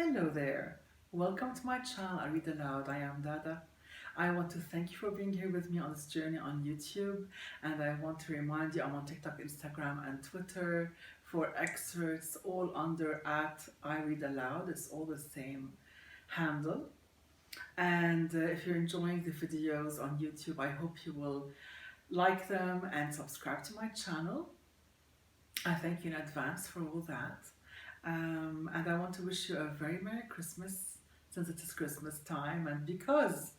Hello there. Welcome to my channel, I Read Aloud. I am Dada. I want to thank you for being here with me on this journey on YouTube, and I want to remind you I'm on TikTok, Instagram, and Twitter for excerpts, all under at I Read Aloud. It's all the same handle. And if you're enjoying the videos on YouTube, I hope you will like them and subscribe to my channel. I thank you in advance for all that. And I want to wish you a very Merry Christmas, since it is Christmas time. And because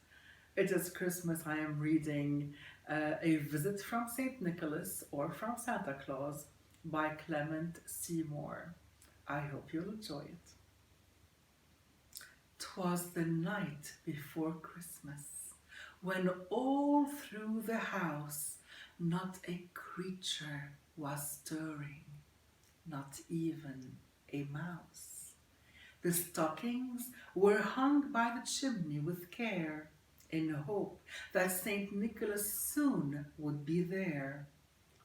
it is Christmas, I am reading A Visit from St. Nicholas or from Santa Claus by Clement C. I hope you'll enjoy it. 'Twas the night before Christmas, when all through the house not a creature was stirring, not even a mouse. The stockings were hung by the chimney with care, in hope that St. Nicholas soon would be there.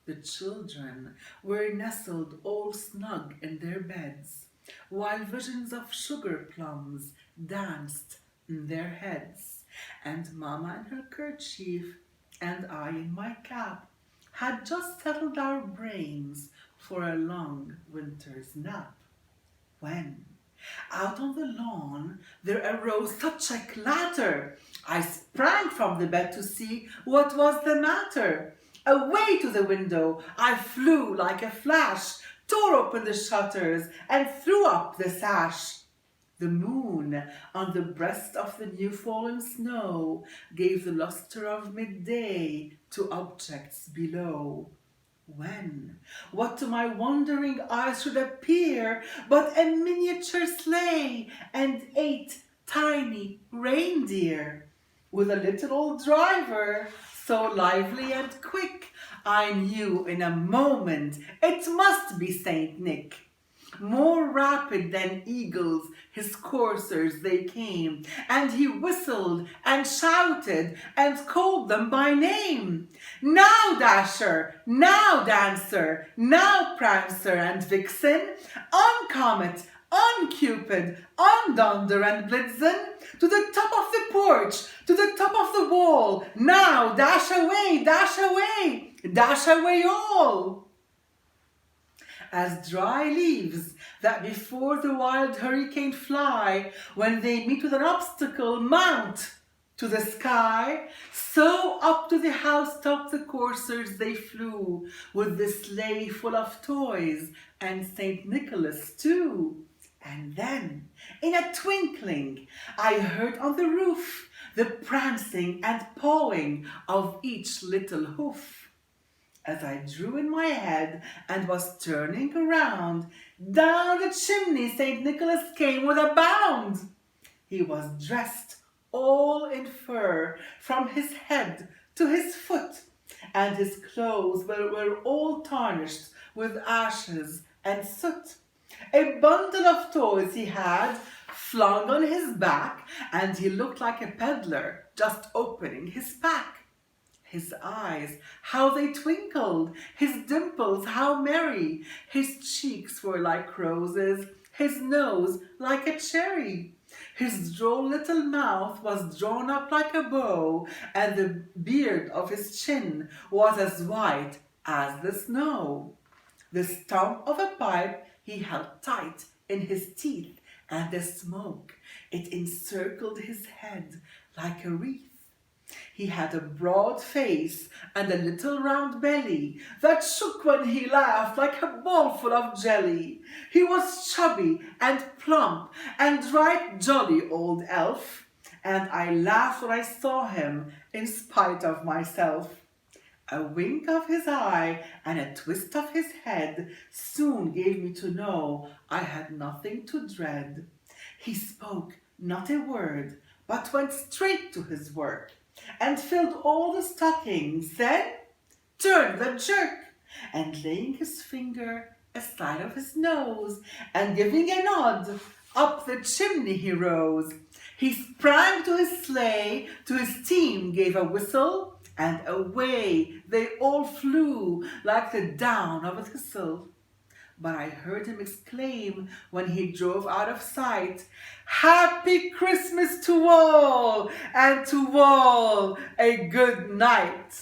The children were nestled all snug in their beds, while visions of sugar plums danced in their heads, and Mamma in her kerchief and I in my cap had just settled our brains for a long winter's nap, when out on the lawn there arose such a clatter. I sprang from the bed to see what was the matter. Away to the window I flew like a flash, tore open the shutters and threw up the sash. The moon on the breast of the new fallen snow gave the lustre of midday to objects below, when what to my wondering eyes should appear but a miniature sleigh and 8 tiny reindeer, with a little old driver so lively and quick, I knew in a moment it must be Saint Nick. More rapid than eagles his coursers they came, and he whistled and shouted and called them by name. Now Dasher, now Dancer, now Prancer and Vixen, on Comet, on Cupid, on Donder and Blitzen, to the top of the porch, to the top of the wall, now dash away, dash away, dash away all. As dry leaves that before the wild hurricane fly, when they meet with an obstacle, mount to the sky, so up to the housetop the coursers they flew, with the sleigh full of toys, and St. Nicholas too. And then, in a twinkling, I heard on the roof the prancing and pawing of each little hoof. As I drew in my head and was turning around, down the chimney St. Nicholas came with a bound. He was dressed all in fur from his head to his foot, and his clothes were all tarnished with ashes and soot. A bundle of toys he had flung on his back, and he looked like a peddler just opening his pack. His eyes, how they twinkled, his dimples, how merry. His cheeks were like roses, his nose like a cherry. His droll little mouth was drawn up like a bow, and the beard of his chin was as white as the snow. The stump of a pipe he held tight in his teeth, and the smoke, it encircled his head like a wreath. He had a broad face and a little round belly that shook when he laughed like a ball full of jelly. He was chubby and plump and right jolly old elf, and I laughed when I saw him in spite of myself. A wink of his eye and a twist of his head soon gave me to know I had nothing to dread. He spoke not a word, but went straight to his work, and filled all the stockings, then turned with a jerk, and laying his finger aside of his nose, and giving a nod, up the chimney he rose. He sprang to his sleigh, to his team gave a whistle, and away they all flew like the down of a thistle. but I heard him exclaim when he drove out of sight, "Happy Christmas to all, and to all a good night."